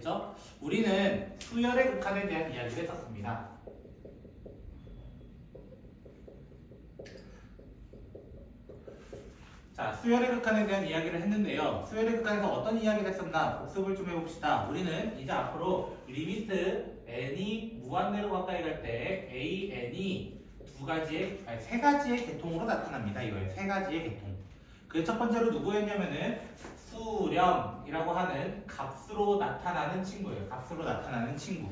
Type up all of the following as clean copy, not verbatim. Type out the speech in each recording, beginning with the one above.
됐죠? 우리는 수열의 극한에 대한 이야기를 했었습니다. 자, 수열의 극한에 대한 이야기를 했는데요. 수열의 극한에서 어떤 이야기를 했었나 복습을 좀 해봅시다. 우리는 이제 앞으로 리미트 n이 무한대로 가까이 갈 때 an이 세 가지의 계통으로 나타납니다. 이거예요. 세 가지의 계통. 그 첫 번째로 누구였냐면은 수렴이라고 하는 값으로 나타나는 친구예요. 값으로 나타나는 친구.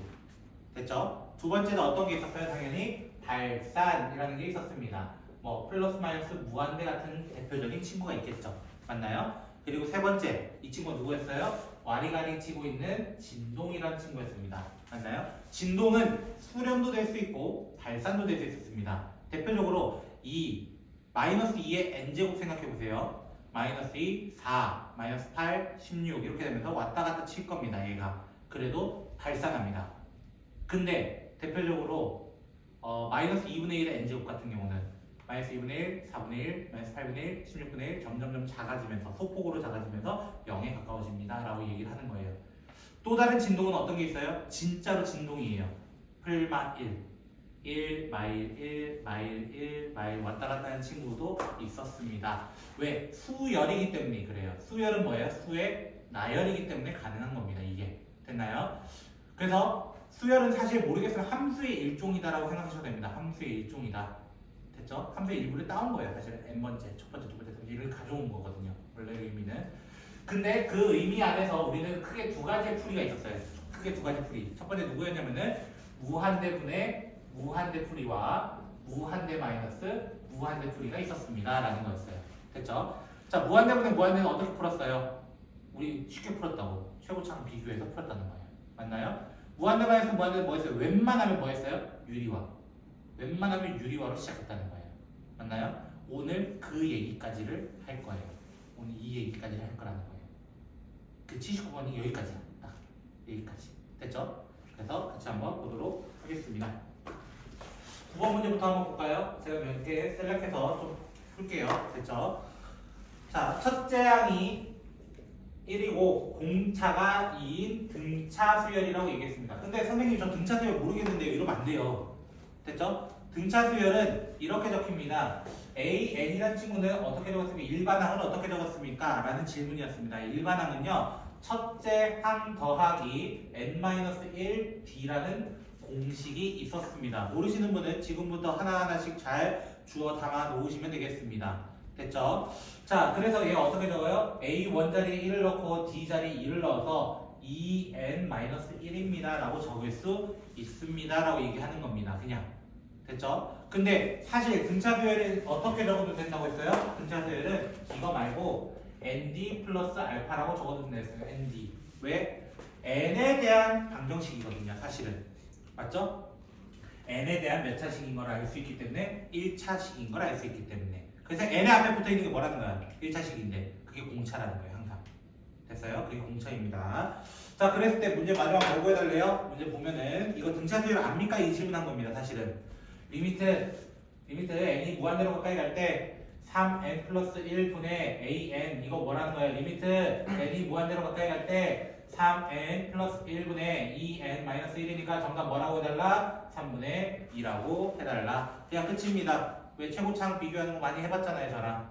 됐죠? 두 번째는 어떤 게 있었어요? 당연히 발산이라는 게 있었습니다. 뭐 플러스 마이너스 무한대 같은 대표적인 친구가 있겠죠. 맞나요? 그리고 세 번째, 이 친구가 누구였어요? 와리가리 치고 있는 진동이라는 친구였습니다. 맞나요? 진동은 수렴도 될 수 있고 발산도 될 수 있었습니다. 대표적으로 이 마이너스 2의 n제곱 생각해보세요. 마이너스 2, 4, 마이너스 8, 16 이렇게 되면서 왔다 갔다 칠 겁니다. 얘가. 그래도 발산합니다. 근데 대표적으로 마이너스 2분의 1의 n제곱 같은 경우는 마이너스 2분의 1, 4분의 1, 마이너스 8분의 1, 16분의 1 점점점 작아지면서 소폭으로 작아지면서 0에 가까워집니다 라고 얘기를 하는 거예요. 또 다른 진동은 어떤 게 있어요? 진짜로 진동이에요. 플마 1, 마일 1, 마일 1, 마일 왔다 갔다 하는 친구도 있었습니다. 왜? 수열이기 때문에 그래요. 수열은 뭐예요? 수의 나열이기 때문에 가능한 겁니다. 이게. 됐나요? 그래서 수열은 사실 모르겠으면 함수의 일종이다라고 생각하셔도 됩니다. 함수의 일종이다. 됐죠? 함수의 일부를 따온 거예요. 사실은 n번째, 첫 번째, 두 번째, 세 번째 이를 가져온 거거든요. 원래 의미는. 근데 그 의미 안에서 우리는 크게 두 가지의 풀이가 있었어요. 크게 두 가지 풀이. 첫 번째 누구였냐면은 무한대분의 무한대 풀이와 무한대 마이너스 무한대 풀이가 있었습니다. 라는 거였어요. 됐죠? 자, 무한대분의 무한대는 어떻게 풀었어요? 우리 쉽게 풀었다고. 최고차랑 비교해서 풀었다는 거예요. 맞나요? 무한대 마이너스 무한대는 뭐 했어요? 웬만하면 뭐 했어요? 유리화. 웬만하면 유리화로 시작했다는 거예요. 맞나요? 오늘 그 얘기까지를 할 거예요. 오늘 이 얘기까지를 할 거라는 거예요. 그 79번이 여기까지야. 딱 여기까지. 됐죠? 그래서 같이 한번 보도록 하겠습니다. 9번 문제부터 한번 볼까요? 제가 몇 개 셀렉해서 좀 풀게요. 됐죠? 자, 첫째 항이 1이고 공차가 2인 등차 수열이라고 얘기했습니다. 근데 선생님 저 등차 수열 모르겠는데요. 이러면 안 돼요. 됐죠? 등차 수열은 이렇게 적힙니다. AN이라는 친구는 어떻게 적었습니까? 일반항은 어떻게 적었습니까? 라는 질문이었습니다. 일반항은요. 첫째 항 더하기 n-1 b라는 공식이 있었습니다. 모르시는 분은 지금부터 하나하나씩 잘 주워 담아 놓으시면 되겠습니다. 됐죠? 자, 그래서 얘 어떻게 적어요? A 원자리에 1을 넣고 D 자리에 2를 넣어서 2n-1입니다 라고 적을 수 있습니다 라고 얘기하는 겁니다. 그냥. 됐죠? 근데 사실 등차 수열이 어떻게 적어도 된다고 했어요? 등차 수열은 이거 말고 nd 플러스 알파라고 적어도 된다고 했어요. nd. 왜? n에 대한 방정식이거든요. 사실은. 맞죠? n에 대한 몇 차식인 걸 알 수 있기 때문에 1차식인 걸 알 수 있기 때문에. 그래서 n의 앞에 붙어 있는 게 뭐라는 거야? 1차식인데 그게 공차라는 거예요. 항상. 됐어요? 그게 공차입니다. 자, 그랬을 때 문제 마지막 뭐 구해달래요? 문제 보면은 이거 등차 수열 압니까? 이 질문한 겁니다. 사실은. 리미트 n이 무한대로 가까이 갈 때 3n 플러스 1분의 an 이거 뭐라는 거예요? 리미트 n이 무한대로 가까이 갈 때 3n 플러스 1분의 2n 마이너스 1이니까 정답 뭐라고 해달라? 3분의 2라고 해달라. 그냥 끝입니다. 왜 최고차항 비교하는 거 많이 해봤잖아요 저랑.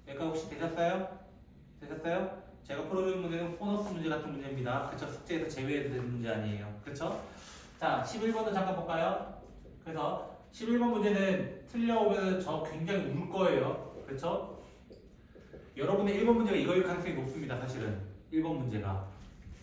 여기까지 혹시 되셨어요? 되셨어요? 제가 풀어주는 문제는 보너스 문제 같은 문제입니다. 그쵸? 숙제에서 제외해도 되는 문제 아니에요. 그쵸? 자, 11번도 잠깐 볼까요? 그래서 11번 문제는 틀려오면 저 굉장히 울 거예요. 그렇죠? 여러분의 1번 문제가 이거일 가능성이 높습니다. 사실은 1번 문제가.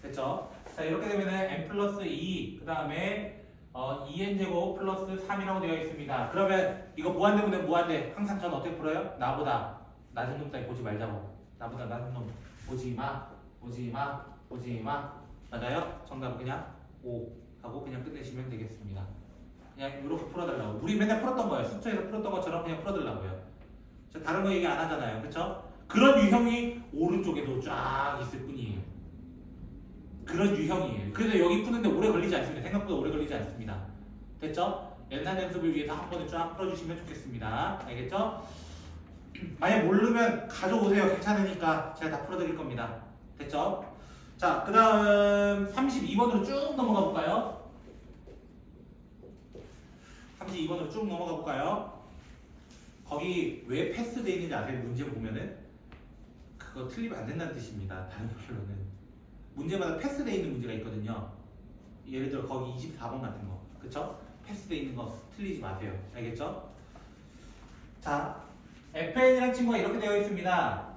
됐죠? 자, 이렇게 되면은 n 플러스 2 그 다음에 2n제곱 플러스 3이라고 되어 있습니다. 그러면 이거 무한대분의 무한대 항상 저는 어떻게 풀어요? 나보다 낮은 놈 따위 보지 말자고. 나보다 낮은 놈 보지 마. 보지 마. 보지 마. 맞아요? 정답은 그냥 5 하고 그냥 끝내시면 되겠습니다. 그냥 이렇게 풀어달라고. 우리 맨날 풀었던 거예요. 숙제에서 풀었던 것처럼 그냥 풀어달라고요. 다른 거 얘기 안 하잖아요. 그쵸? 그런 유형이 오른쪽에도 쫙 있을 뿐이에요. 그런 유형이에요. 그래서 여기 푸는데 오래 걸리지 않습니다. 생각보다 오래 걸리지 않습니다. 됐죠? 연산 연습을 위해서 한 번에 쫙 풀어주시면 좋겠습니다. 알겠죠? 만약 모르면 가져오세요. 괜찮으니까 제가 다 풀어드릴 겁니다. 됐죠? 자, 그 다음 32번으로 쭉 넘어가 볼까요? 32번으로 쭉 넘어가 볼까요? 거기 왜 패스돼 있는지 아세요? 문제 보면은 그거 틀리면 안 된다는 뜻입니다. 다른 말로는 문제마다 패스돼 있는 문제가 있거든요. 예를 들어 거기 24번 같은 거, 그쵸? 패스돼 있는 거 틀리지 마세요. 알겠죠? 자, fn이라는 친구가 이렇게 되어 있습니다.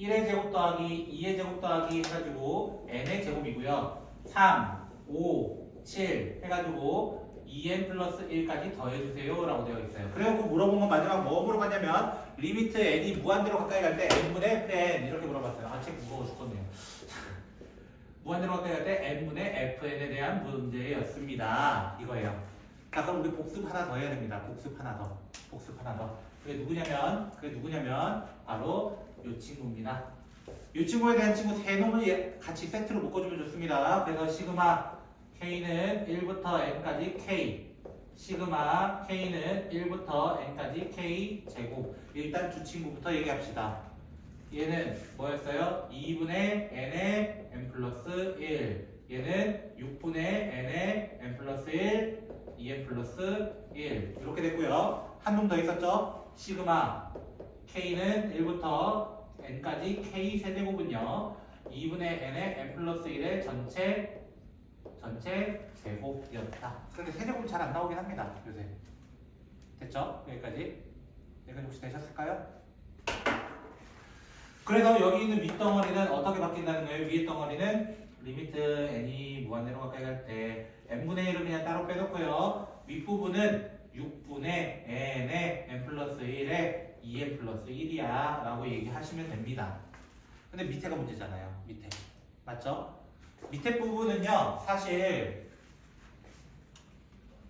1의 제곱 더하기 2의 제곱 더하기 해가지고 n의 제곱이고요. 3, 5, 7 해가지고 2n 플러스 1까지 더해주세요 라고 되어 있어요. 그래갖고 물어본 건 마지막 뭐 물어봤냐면 리미트 n이 무한대로 가까이 갈 때 n분의 fn 이렇게 물어봤어요. 아, 책 무거워 죽겠네요. 무한대로 가까이 갈 때 n분의 fn에 대한 문제였습니다. 이거예요. 자, 그럼 우리 복습 하나 더 해야 됩니다. 복습 하나 더. 복습 하나 더. 그게 누구냐면 바로 이 친구입니다. 이 친구에 대한 친구 세 놈을 같이 세트로 묶어주면 좋습니다. 그래서 시그마 k는 1부터 n까지 k, 시그마 k는 1부터 n까지 k 제곱. 일단 두 친구부터 얘기합시다. 얘는 뭐였어요? 2분의 n의 n 플러스 1, 얘는 6분의 n의 n 플러스 1, 2n 플러스 1 이렇게 됐고요. 한 놈 더 있었죠? 시그마 k는 1부터 n까지 k 세제곱은요 2분의 n의 n 플러스 1의 전체 제곱이었다. 그런데 세제곱은 잘 안 나오긴 합니다. 요새. 됐죠? 여기까지 혹시 되셨을까요? 그래서 여기 있는 윗덩어리는 어떻게 바뀐다는 거예요? 위에 덩어리는 리미트 n이 무한대로 가까이 갈 때 n분의 1을 그냥 따로 빼놓고요. 윗부분은 6분의 n의 n 플러스 1에 2n 플러스 1이야 라고 얘기하시면 됩니다. 근데 밑에가 문제잖아요. 밑에. 맞죠? 밑에 부분은요 사실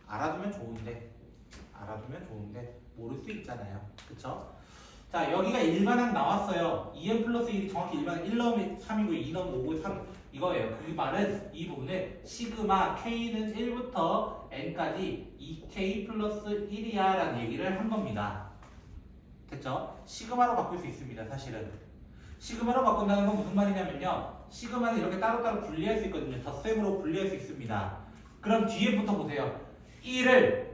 알아두면 좋은데 모를 수 있잖아요. 그쵸? 자, 여기가 일반항 나왔어요. 2n 플러스 1이 정확히 일반항 1 넣으면 3이고 2 넣으면 5고 3 이거예요. 그 말은 이 부분에 시그마 k는 1부터 n까지 2k 플러스 1이야 라는 얘기를 한 겁니다. 됐죠? 시그마로 바꿀 수 있습니다. 사실은 시그마로 바꾼다는 건 무슨 말이냐면요 시그마는 이렇게 따로따로 분리할 수 있거든요. 덧셈으로 분리할 수 있습니다. 그럼 뒤에부터 보세요. 1을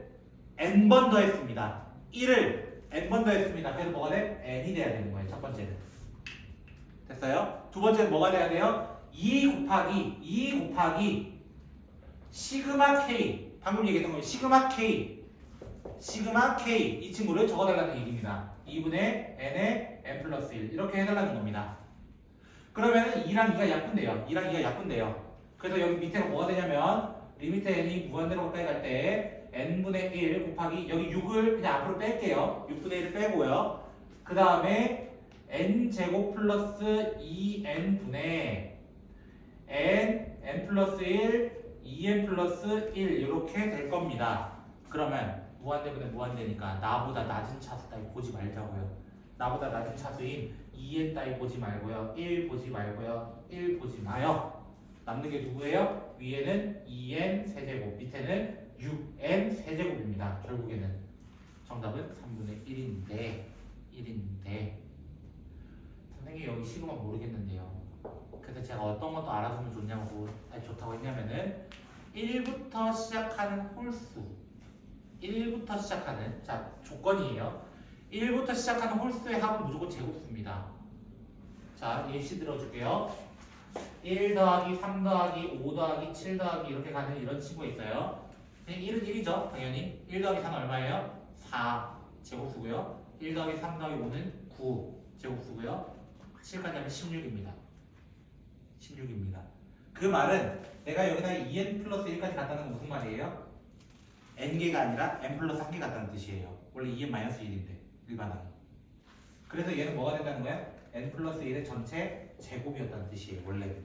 n번 더했습니다. 1을 n번 더했습니다. 그래서 뭐가 돼? n이 돼야 되는 거예요. 첫 번째는. 됐어요? 두 번째는 뭐가 돼야 돼요? 2 곱하기 시그마 k 방금 얘기했던 거예요. 시그마 k 이 친구를 적어달라는 얘기입니다. 2분의 n의 n 플러스 1 이렇게 해달라는 겁니다. 그러면 2랑 2가 약분돼요. 그래서 여기 밑에가 뭐가 되냐면 리미트 n이 무한대로 가까이 갈 때 n분의 1 곱하기 여기 6을 그냥 앞으로 뺄게요. 6분의 1을 빼고요. 그 다음에 n제곱 플러스 2n분의 n 플러스 1, 2n 플러스 1 이렇게 될 겁니다. 그러면 무한대분의 무한대니까 나보다 낮은 차수 따위 보지 말자고요. 나보다 낮은 차수인 2n 따위 보지 말고요. 1 보지 말고요. 1 보지 마요. 남는 게 누구예요? 위에는 2n 세제곱, 밑에는 6n 세제곱입니다. 결국에는 정답은 3분의 1인데 선생님 여기 시그마 모르겠는데요. 그래서 제가 어떤 것도 알아두면 좋다고 했냐면은 1부터 시작하는 홀수 1부터 시작하는 자 조건이에요. 1부터 시작하는 홀수의 합은 무조건 제곱수입니다. 자 예시 들어줄게요. 1 더하기 3 더하기 5 더하기 7 더하기 이렇게 가는 이런 친구가 있어요. 1은 1이죠 당연히. 1 더하기 3은 얼마예요? 4 제곱수고요. 1 더하기 3 더하기 5는 9 제곱수고요. 7까지 하면 16입니다. 그 말은 내가 여기다 2n 플러스 1까지 갖다는 건 무슨 말이에요? n개가 아니라 n 플러스 1개 같다는 뜻이에요. 원래 2n 마이너스 1인데 일반항이. 그래서 얘는 뭐가 된다는 거야? n 플러스 1의 전체 제곱이었다는 뜻이에요. 원래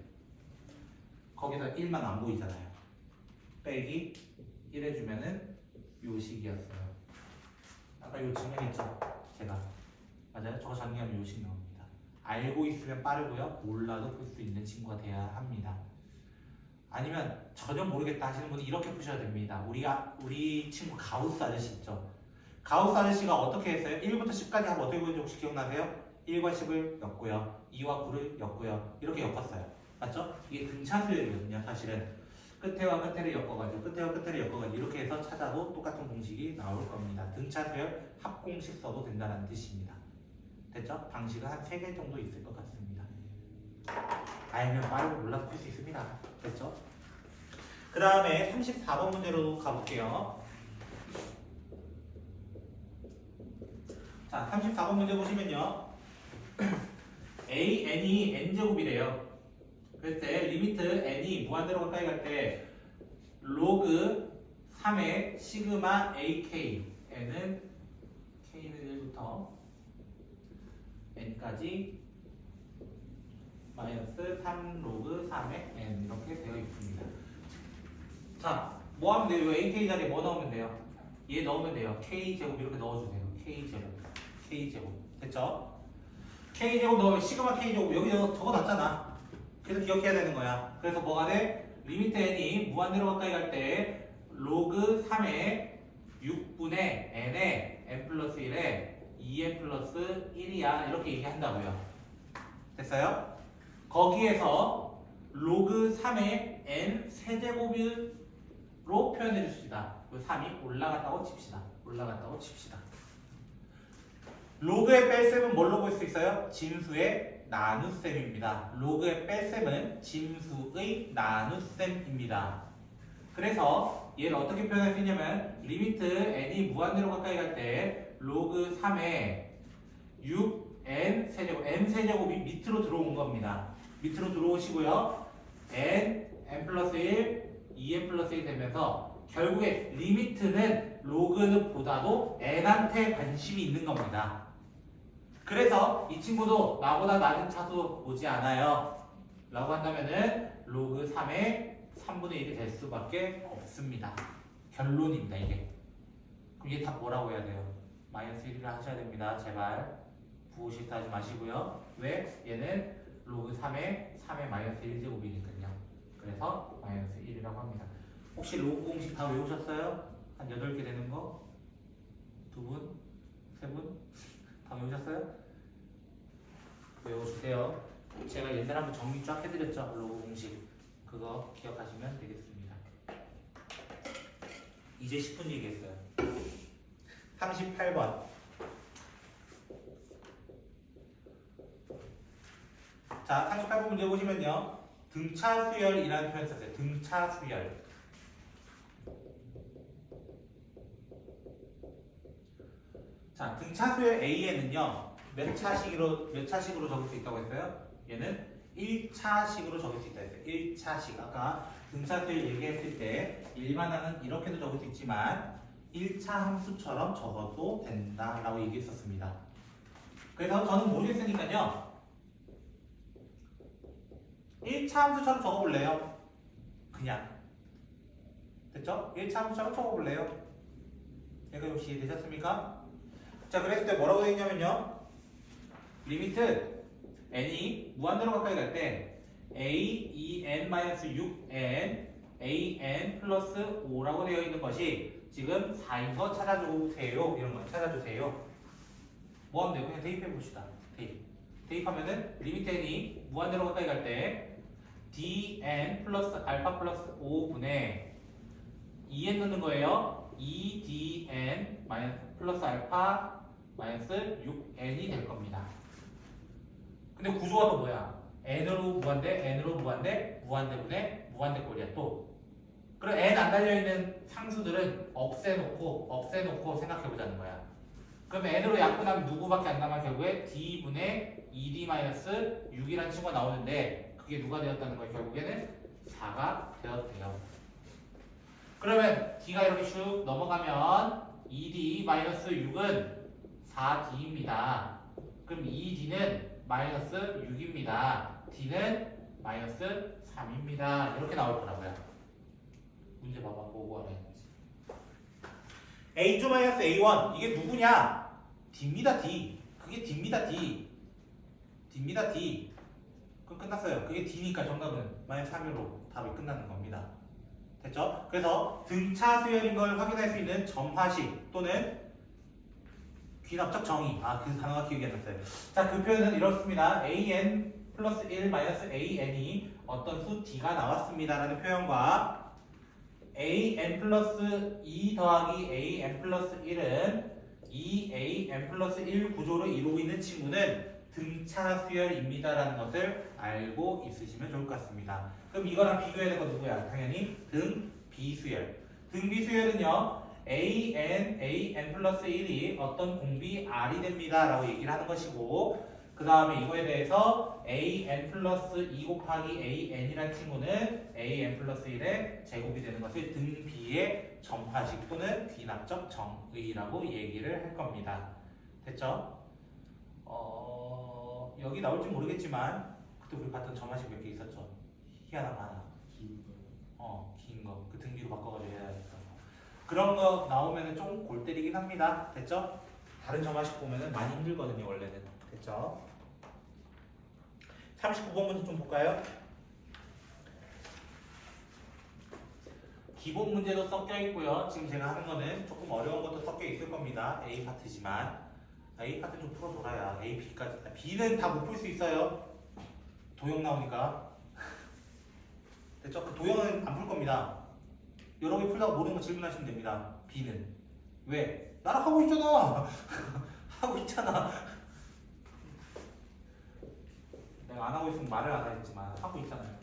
거기서 1만 안 보이잖아요. 빼기 1 해주면은 요 식이었어요. 아까 요 증명했죠? 제가 맞아요? 저거 정리하면 요 식 나옵니다. 알고 있으면 빠르고요. 몰라도 풀 수 있는 친구가 돼야 합니다. 아니면 전혀 모르겠다 하시는 분은 이렇게 푸셔야 됩니다. 우리 친구 가우스 아저씨 있죠? 가우스 아저씨가 어떻게 했어요? 1부터 10까지 하면 어떻게 보는지 혹시 기억나세요? 1과 10을 엮고요. 2와 9를 엮고요. 이렇게 엮었어요. 맞죠? 이게 등차 수열이거든요. 사실은 끝에와 끝에를 엮어가지고 끝에와 끝에를 엮어가지고 이렇게 해서 찾아도 똑같은 공식이 나올 겁니다. 등차 수열 합공식 써도 된다는 뜻입니다. 됐죠? 방식은 한 3개 정도 있을 것 같습니다. 알면 빠르고 몰라서 풀 수 있습니다. 됐죠? 그 다음에 34번 문제로 가볼게요. 자, 34번 문제 보시면요. n이 n제곱이래요. 그럴 때 리미트 n이 무한대로 가까이 갈 때 로그 3의 시그마 ak n은 k는 1부터 n까지 마이너스 3 로그 3의 n 이렇게 되어 있습니다. 자, 뭐 하면 돼요? ak 자리에 뭐 넣으면 돼요? 얘 넣으면 돼요. k제곱 이렇게 넣어주세요. k제곱 됐죠? k제곱 넣으면 시그마 k제곱 여기 적어놨잖아. 그래서 기억해야 되는 거야. 그래서 뭐가 돼? 리미트 n이 무한대로 가까이 갈 때 로그 3의 6분의 n에 n 플러스 1에 2n 플러스 1이야 이렇게 얘기한다고요. 됐어요? 거기에서 로그 3의 n 세제곱으로 표현해 줍시다. 그 3이 올라갔다고 칩시다. 로그의 뺄셈은 뭘로 볼 수 있어요? 진수의 나눗셈입니다. 로그의 뺄셈은 진수의 나눗셈입니다. 그래서 얘를 어떻게 표현할 수 있냐면 리미트 n이 무한대로 가까이 갈 때 로그 3의 6n 세제곱 n 세제곱이 밑으로 들어온 겁니다. 밑으로 들어오시고요. n 플러스 1, 2n 플러스 1 되면서 결국에 리미트는 로그보다도 n한테 관심이 있는 겁니다. 그래서 이 친구도 나보다 낮은 차수 오지 않아요 라고 한다면은 로그 3의 3분의 1이 될 수밖에 없습니다. 결론입니다. 이게 그럼 얘 답 뭐라고 해야 돼요? 마이너스 1이라 하셔야 됩니다. 제발 부호실수 하지 마시고요. 왜? 얘는 로그 3의 마이너스 1제곱이니까요. 그래서 마이너스 1이라고 합니다. 혹시 로그 공식 다 외우셨어요? 한 8개 되는 거? 2분? 3분? 다 외우셨어요? 외워주세요. 제가 옛날에 한번 정리 쫙 해드렸죠. 로그 공식 그거 기억하시면 되겠습니다. 이제 10분 얘기했어요. 38번 자 38번 문제 보시면요. 등차 수열이라는 표현 썼어요. 등차 수열. 자, 등차 수열 A에는요. 몇 차식으로 적을 수 있다고 했어요? 얘는 1차식으로 적을 수 있다 했어요. 1차식. 아까 등차 수열 얘기했을 때 일반화는 이렇게도 적을 수 있지만 1차 함수처럼 적어도 된다라고 얘기했었습니다. 그래서 저는 모르겠으니까요. 1차 함수처럼 적어볼래요? 그냥. 됐죠? 1차 함수처럼 적어볼래요? 얘가 혹시 이해되셨습니까? 자, 그랬을 때 뭐라고 되어있냐면요. 리미트 n이 무한대로 가까이 갈 때 a, 2n-6n, an 플러스 5라고 되어 있는 것이 지금 4인 거 찾아주세요. 이런 거 찾아주세요. 뭐 하면 돼요? 그냥 대입해 봅시다. 대입하면은 리미트 n이 무한대로 가까이 갈 때 dn 플러스 알파 플러스 5분의 2n 넣는 거예요. 2dn 마이너스 플러스 알파 마이너스 6n이 될 겁니다. 근데 구조가 또 뭐야? n으로 무한대, n으로 무한대, 무한대분의 무한대꼴이야 또. 그럼 n 안 달려있는 상수들은 없애놓고 생각해보자는 거야. 그럼 n으로 약분하면 누구밖에 안 남아? 결국에 d분의 2d-6이라는 친구가 나오는데 그게 누가 되었다는 거야? 결국에는 4가 되었대요. 그러면 d가 이렇게 슉 넘어가면 2d-6은 4d입니다. 그럼 2d는 마이너스 6입니다. d는 마이너스 3입니다. 이렇게 나올 거라고요. 문제 봐봐. 뭐고 하라 했는지. a2-a1 이게 누구냐? d입니다. d. 그게 d입니다. d. 그럼 끝났어요. 그게 d니까 정답은 마이너스 3으로 답이 끝나는 겁니다. 됐죠? 그래서 등차 수열인 걸 확인할 수 있는 점화식 또는 귀납적 정의. 그 단어가 기억이 안 났어요. 자, 그 표현은 이렇습니다. an 플러스 1 마이너스 an이 어떤 수 d가 나왔습니다라는 표현과 an 플러스 2 더하기 an 플러스 1은 2an 플러스 1 구조로 이루고 있는 친구는 등차 수열입니다라는 것을 알고 있으시면 좋을 것 같습니다. 그럼 이거랑 비교해야 될 거 누구야? 당연히 등 비수열. 등 비수열은요, an 플러스 1이 어떤 공비 r이 됩니다 라고 얘기를 하는 것이고, 그 다음에 이거에 대해서 an 플러스 2 곱하기 an이라는 친구는 an 플러스 1의 제곱이 되는 것을 등 b의 정파식 또는 귀납적 정의라고 얘기를 할 겁니다. 됐죠? 여기 나올지 모르겠지만 그때 우리 봤던 점화식 몇 개 있었죠? 희한한 거 하나. 긴 거. 그 등 뒤로 바꿔가지고 해야겠다. 그런 거 나오면은 좀 골 때리긴 합니다. 됐죠? 다른 점화식 보면은 많이 힘들거든요, 원래는. 됐죠? 39번 문제 좀 볼까요? 기본 문제도 섞여 있고요. 지금 제가 하는 거는 조금 어려운 것도 섞여 있을 겁니다. A 파트지만 A 파트 좀 풀어줘야 A, B까지. B는 다 못 풀 수 있어요. 도형 나오니까. 됐죠? 그 도형은 안 풀 겁니다. 여러분이 풀다가 모르는 거 질문하시면 됩니다. B는. 왜? 나랑 하고 있잖아. 하고 있잖아. 내가 안 하고 있으면 말을 안 하겠지만 하고 있잖아요.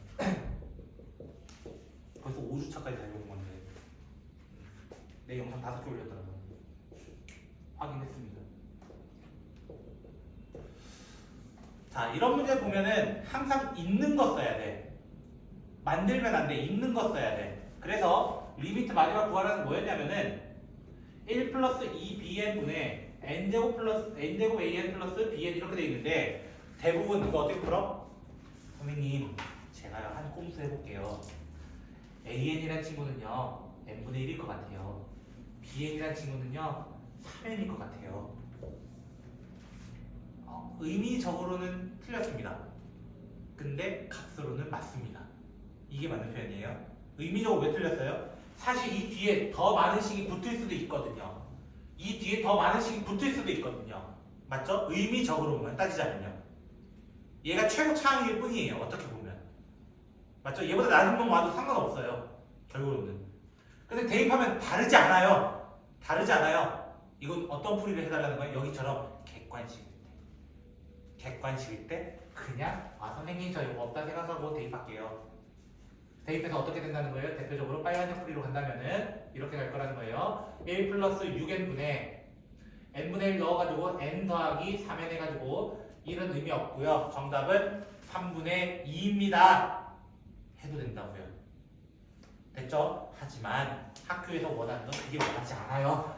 벌써 5주차까지 달려온 건데 내 영상 5개 올렸더라고요. 확인했습니다. 자, 이런 문제 보면은 항상 있는 거 써야 돼. 만들면 안 돼. 있는 거 써야 돼. 그래서 리미트 마지막 구하라는 뭐였냐면은 1 플러스 2bn분의 n제곱 플러스 n제곱 an 플러스 bn 이렇게 돼 있는데 대부분 이거 어떻게 풀어? 선생님, 제가 한 꼼수 해볼게요. an이라는 친구는요 n분의 1일 것 같아요. bn이라는 친구는요 3n일 것 같아요. 의미적으로는 틀렸습니다. 근데 값으로는 맞습니다. 이게 맞는 표현이에요. 의미적으로 왜 틀렸어요? 사실 이 뒤에 더 많은 식이 붙을 수도 있거든요. 이 뒤에 더 많은 식이 붙을 수도 있거든요. 맞죠? 의미적으로만 따지자면요. 얘가 최고 차항일 뿐이에요. 어떻게 보면. 맞죠? 얘보다 낮은 놈 와도 상관없어요. 결국은. 근데 대입하면 다르지 않아요. 다르지 않아요. 이건 어떤 풀이를 해달라는 거예요? 여기처럼 객관식일 때 그냥 선생님 저 이거 없다 생각하고 대입할게요. 대입해서 어떻게 된다는 거예요? 대표적으로 빨간색 풀이로 간다면은 이렇게 갈 거라는 거예요. 1 플러스 6n분의 n분의 1 넣어가지고 n 더하기 3n 해가지고 1은 의미 없고요. 정답은 3분의 2입니다. 해도 된다고요. 됐죠? 하지만 학교에서 원하는 건 그게 원하지 않아요.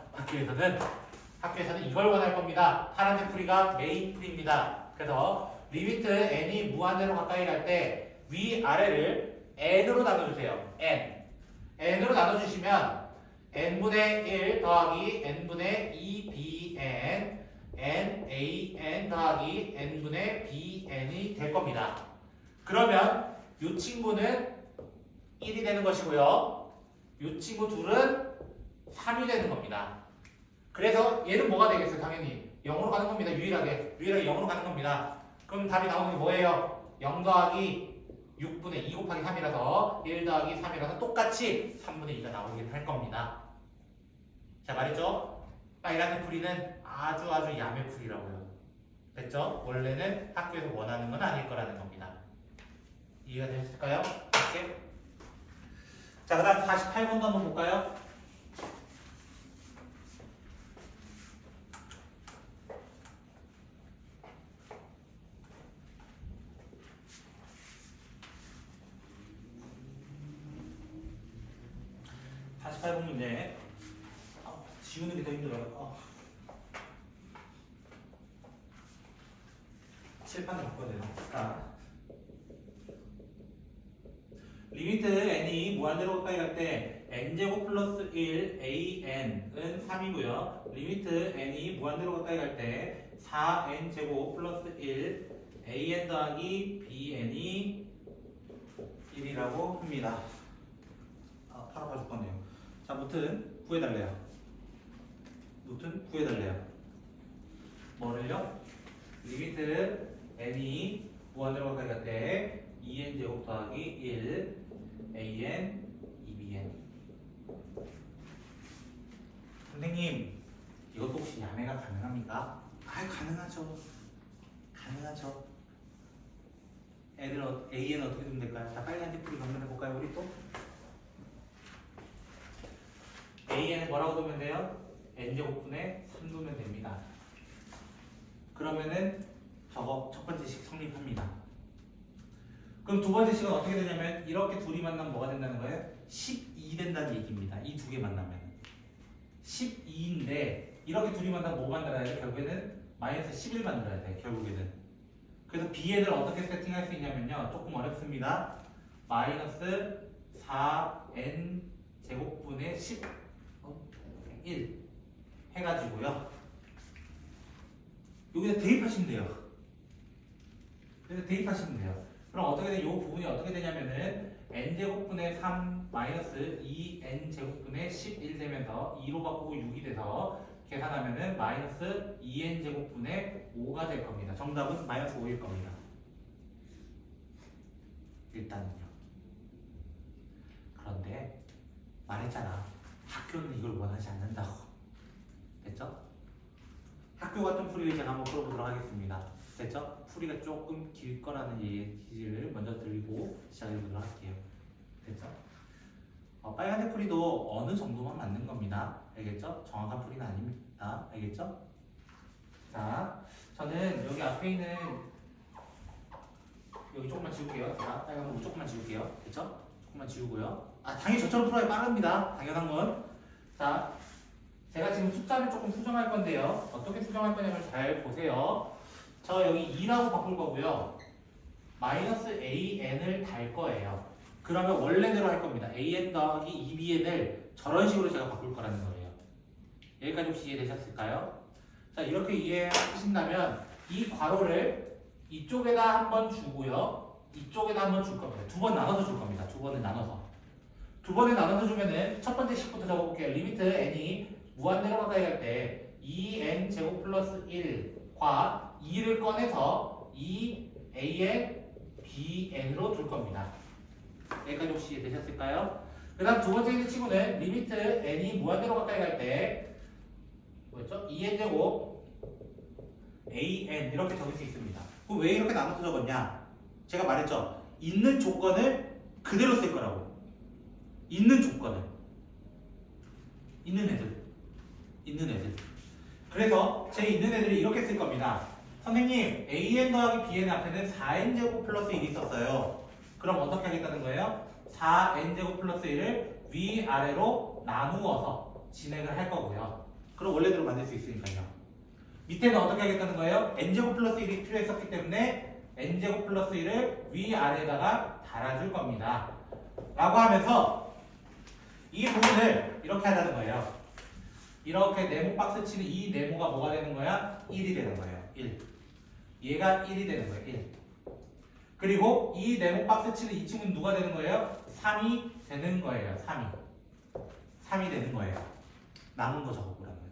학교에서는 이걸 원할 겁니다. 파란색 풀이가 메인 풀이입니다. 그래서 리미트 n이 무한대로 가까이 갈 때 위아래를 n으로 나눠주세요. n으로 나눠주시면 n분의 1 더하기 n분의 2bn nan 더하기 n분의 bn이 될 겁니다. 그러면 이 친구는 1이 되는 것이고요. 이 친구 둘은 3이 되는 겁니다. 그래서 얘는 뭐가 되겠어요? 당연히 0으로 가는 겁니다. 유일하게 0으로 가는 겁니다. 그럼 답이 나오는 게 뭐예요? 0 더하기 6분의 2 곱하기 3이라서 1 더하기 3이라서 똑같이 3분의 2가 나오긴 할 겁니다. 자, 말했죠? 빨간색 풀이는 아주 야매 풀이라고요. 됐죠? 원래는 학교에서 원하는 건 아닐 거라는 겁니다. 이해가 되셨을까요? 이렇게. 자, 그 다음 48번도 한번 볼까요? 문제. 지우는 게 더 힘들어요. 칠판을 바꿔내요. 자, 리미트 n이 무한대로 가까이 갈 때 n제곱 플러스 1 an은 3이고요. 리미트 n이 무한대로 가까이 갈 때 4n제곱 플러스 1 an 더하기 bn이 1이라고 합니다. 팔 아파 죽겠네요. 자, 무튼 구해달래요. 뭐를요? 리미트 n이 무한대로 가까이 갈 때 2n 제곱 더하기 1 an 2bn. 선생님, 이것도 혹시 야매가 가능합니까? 가능하죠. 가능하죠. 애들 AN 어떻게 두면 될까요? 자, 빨리 한지 풀이 정리해 볼까요, 우리 또? AN은 뭐라고 두면 돼요? n제곱분의 3 두면 됩니다. 그러면은 저거 첫 번째 식 성립합니다. 그럼 두 번째 식은 어떻게 되냐면 이렇게 둘이 만나면 뭐가 된다는 거예요? 12 된다는 얘기입니다. 이 두 개 만나면 12인데 이렇게 둘이 만나면 뭐 만들어야 돼? 결국에는 마이너스 11 만들어야 돼. 결국에는. 그래서 bn을 어떻게 세팅할 수 있냐면요. 조금 어렵습니다. 마이너스 4n 제곱분의 11 해가지고요. 여기다 대입하시면 돼요. 그래서 대입하시면 돼요. 그럼 어떻게 돼? 이 부분이 어떻게 되냐면은 n제곱분의 3 마이너스 2n제곱분의 11 되면서 2로 바꾸고 6이 돼서 계산하면은 마이너스 2n제곱분의 5가 될 겁니다. 정답은 마이너스 5일 겁니다. 일단은요. 그런데 말했잖아. 학교는 이걸 원하지 않는다고. 됐죠? 학교 같은 풀이를 제가 한번 풀어보도록 하겠습니다. 됐죠? 풀이가 조금 길 거라는 얘기를 먼저 드리고 시작해보도록 할게요. 됐죠? 빨간색 풀이도 어느 정도만 맞는 겁니다. 알겠죠? 정확한 풀이는 아닙니다. 알겠죠? 자, 저는 여기 앞에 있는 여기 조금만 지울게요. 자, 빨간 부분 조금만 지울게요. 됐죠? 조금만 지우고요. 당연히 저처럼 풀어야 빠릅니다. 당연한 건. 자, 제가 지금 숫자를 조금 수정할 건데요. 어떻게 수정할 거냐면 잘 보세요. 저 여기 2라고 바꿀 거고요. 마이너스 an을 달 거예요. 그러면 원래대로 할 겁니다. an 더하기 2bn을 저런 식으로 제가 바꿀 거라는 거예요. 여기까지 혹시 이해되셨을까요? 자, 이렇게 이해하신다면 이 괄호를 이쪽에다 한번 주고요. 이쪽에다 한번 줄 겁니다. 두 번 나눠서 줄 겁니다. 두 번을 나눠서. 두 번에 나눠서 주면은 첫 번째 식부터 적어볼게요. 리미트 n이 무한대로 가까이 갈 때 2n 제곱 플러스 1과 2를 꺼내서 2an bn으로 둘 겁니다. 여기까지 혹시 이해되셨을까요? 그 다음 두 번째 친구는 리미트 n이 무한대로 가까이 갈 때 뭐였죠? 2n 제곱 an 이렇게 적을 수 있습니다. 그럼 왜 이렇게 나눠서 적었냐? 제가 말했죠. 있는 조건을 그대로 쓸 거라고. 있는 조건을. 있는 애들. 그래서 제 있는 애들이 이렇게 쓸 겁니다. 선생님, an 더하기 bn 앞에는 4n제곱 플러스 1이 있었어요. 그럼 어떻게 하겠다는 거예요? 4n제곱 플러스 1을 위아래로 나누어서 진행을 할 거고요. 그럼 원래대로 만들 수 있으니까요. 밑에는 어떻게 하겠다는 거예요? n제곱 플러스 1이 필요했었기 때문에 n제곱 플러스 1을 위아래에다가 달아줄 겁니다. 라고 하면서 이 부분을 이렇게 하자는 거예요. 이렇게 네모 박스 치는 이 네모가 뭐가 되는 거야? 1이 되는 거예요. 1. 얘가 1이 되는 거예요. 1. 그리고 이 네모 박스 치는 이 친구는 누가 되는 거예요? 3이 되는 거예요. 3이 되는 거예요. 남은 거 적어보라는 거예요.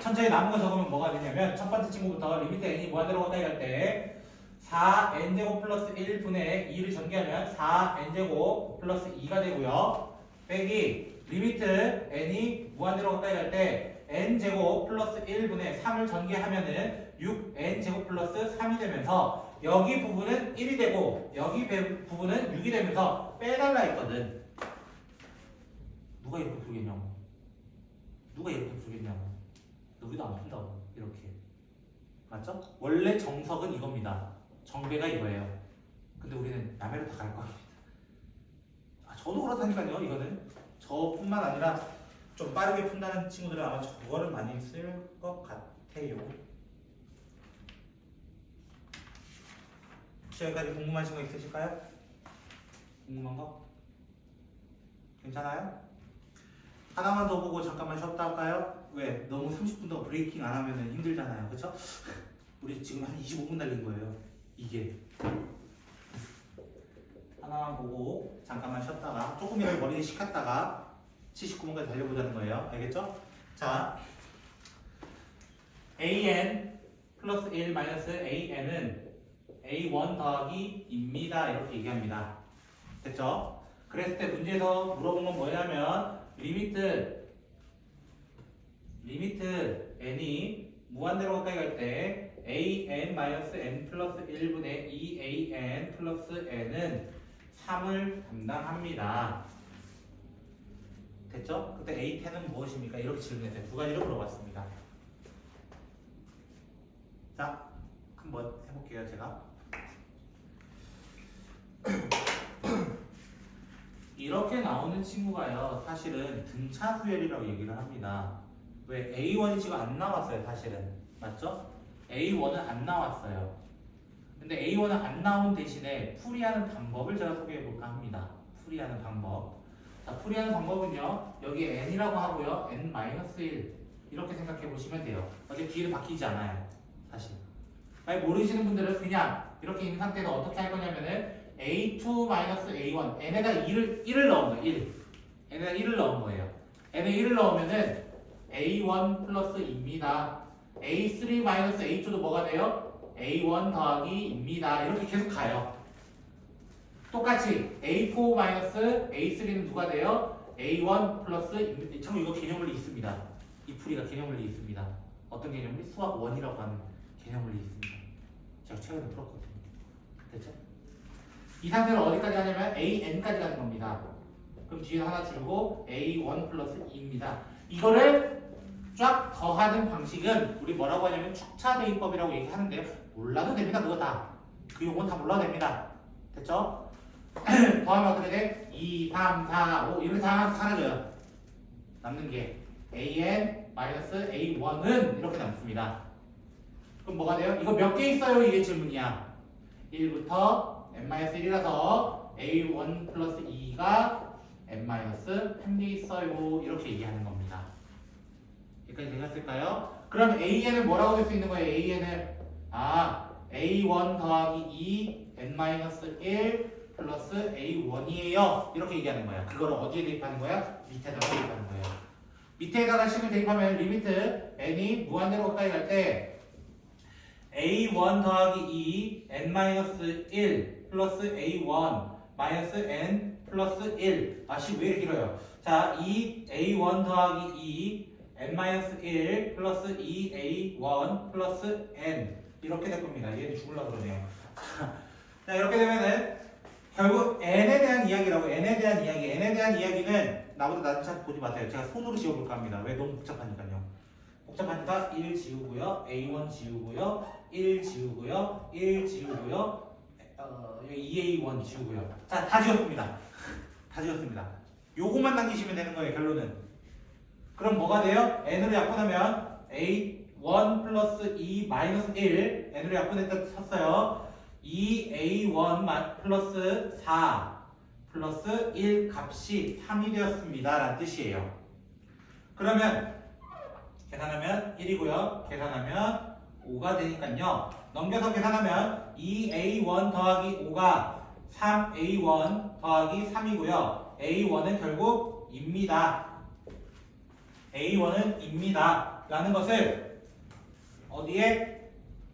천천히 남은 거 적으면 뭐가 되냐면 첫 번째 친구부터 리미트 n이 무한대로 가까이 갈 때 4n제곱 플러스 1분의 2를 전개하면 4n제곱 플러스 2가 되고요. 빼기 리미트 n이 무한대로 가까이 갈 때 n제곱 플러스 1분의 3을 전개하면은 6n제곱 플러스 3이 되면서 여기 부분은 1이 되고 여기 부분은 6이 되면서 빼달라 했거든. 누가 이렇게 풀겠냐고. 여기도 안 푼다고. 이렇게. 맞죠? 원래 정석은 이겁니다. 정배가 이거예요. 근데 우리는 남해로 다 갈 겁니다. 저도 그렇다니까요. 이거는 저뿐만 아니라 좀 빠르게 푼다는 친구들은 아마 저거를 많이 쓸 것 같아요. 혹시 여기까지 궁금하신 거 있으실까요? 궁금한 거? 괜찮아요? 하나만 더 보고 잠깐만 쉬었다 할까요? 왜? 너무 30분 더 브레이킹 안 하면 힘들잖아요. 그쵸? 우리 지금 한 25분 달린 거예요. 이게. 하나만 보고 잠깐만 쉬었다가 조금이라도 머리를 식혔다가 79분까지 달려보자는 거예요. 알겠죠? 자, an 플러스 1 마이너스 an은 A1 더하기 입니다. 이렇게 얘기합니다. 됐죠? 그랬을 때 문제에서 물어본 건 뭐냐면 리미트 n이 무한대로 가까이 갈 때 an-n 플러스 1분의 2an 플러스 n은 3을 담당합니다. 됐죠? 그때 A10은 무엇입니까? 이렇게 질문했어요. 두 가지를 물어봤습니다. 자, 한번 해볼게요. 제가 이렇게 나오는 친구가요, 사실은 등차 수열이라고 얘기를 합니다. 왜? A1이 지금 안 나왔어요, 사실은. 맞죠? A1은 안 나왔어요. 근데 A1은 안 나온 대신에 풀이하는 방법을 제가 소개해 볼까 합니다. 풀이하는 방법. 자, 풀이하는 방법은요, 여기 n이라고 하고요, n-1 이렇게 생각해 보시면 돼요. 어차피 뒤를 바뀌지 않아요, 사실. 만약 모르시는 분들은 그냥 이렇게 있는 상태에서 어떻게 할 거냐면은 A2-A1 n에다 1을 넣은 거예요. 1. n에다 1을 넣은 거예요. n에 1을 넣으면은 A1 플러스 2입니다. A3-A2도 뭐가 돼요? A1 더하기입니다. 이렇게 계속 가요. 똑같이 A4-A3는 누가 돼요? A1 플러스 참 이거 개념물리 있습니다. 이 풀이가 개념물리 있습니다. 어떤 개념물리? 수학 1이라고 하는 개념물리 있습니다. 제가 최근에 풀었거든요. 됐죠? 이 상태로 어디까지 가냐면 AN까지 가는 겁니다. 그럼 뒤에 하나 줄고 A1 플러스 2입니다. 이거를 쫙 더하는 방식은 우리 뭐라고 하냐면 축차 대입법이라고 얘기하는데요. 몰라도 됩니다. 그거 다. 그 용어는 다 몰라도 됩니다. 됐죠? 더하면 어떻게 돼? 2, 3, 4, 5 이렇게 다 사라져요. 남는 게 AN-A1은 이렇게 남습니다. 그럼 뭐가 돼요? 이거 몇 개 있어요? 이게 질문이야. 1부터 n-1이라서 A1 플러스 2가 n-1개 있어요. 이렇게 얘기하는 겁니다. 여기까지 되셨을까요? 그럼 AN을 뭐라고 할 수 있는 거예요? AN을 A1 더하기 2 n-1 플러스 A1이에요. 이렇게 얘기하는 거야. 그걸 어디에 대입하는 거야? 밑에다가 대입하는 거예요. 밑에다가 식을 대입하면 리미트 n이 무한대로 가까이 갈 때 A1 더하기 2 n-1 플러스 A1 마이너스 n 플러스 1 식 왜 이렇게 길어요? 자, 2 A1 더하기 2 n-1 플러스 2A1 플러스 n 이렇게 될 겁니다. 얘는 죽으려고 그러네요. 자, 이렇게 되면은 결국 n에 대한 이야기라고. n에 대한 이야기는 나보다 낮은 차 보지 마세요. 제가 손으로 지워볼까 합니다. 왜? 너무 복잡하니까요. 복잡하니까 1 지우고요, A1 지우고요, 1 지우고요, 1 지우고요, 2A1 지우고요. 자, 다 지웠습니다. 다 지웠습니다. 요것만 남기시면 되는 거예요, 결론은. 그럼 뭐가 돼요? n으로 약분하면 A1 플러스 2 마이너스 1 n으로 약분했다 쳤어요. 2A1 플러스 4 플러스 1 값이 3이 되었습니다. 라는 뜻이에요. 그러면 계산하면 1이고요. 계산하면 5가 되니까요. 넘겨서 계산하면 2A1 더하기 5가 3A1 더하기 3이고요. A1은 결국 입니다. A1은 입니다. 라는 것을 어디에?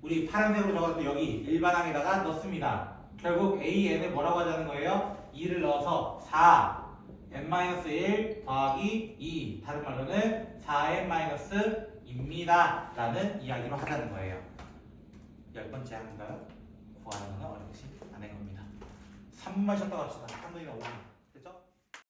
우리 파란색으로 적어도 여기 일반항에다가 넣습니다. 결국 AN을 뭐라고 하자는 거예요? 2를 넣어서 4 n-1 더하기 2 다른 말로는 4n-입니다 라는 이야기로 하자는 거예요. 10번째 항인가요? 구하는 건 어렵지 않은 겁니다. 3분만 쉬었다 갑시다. 3분이나 5분.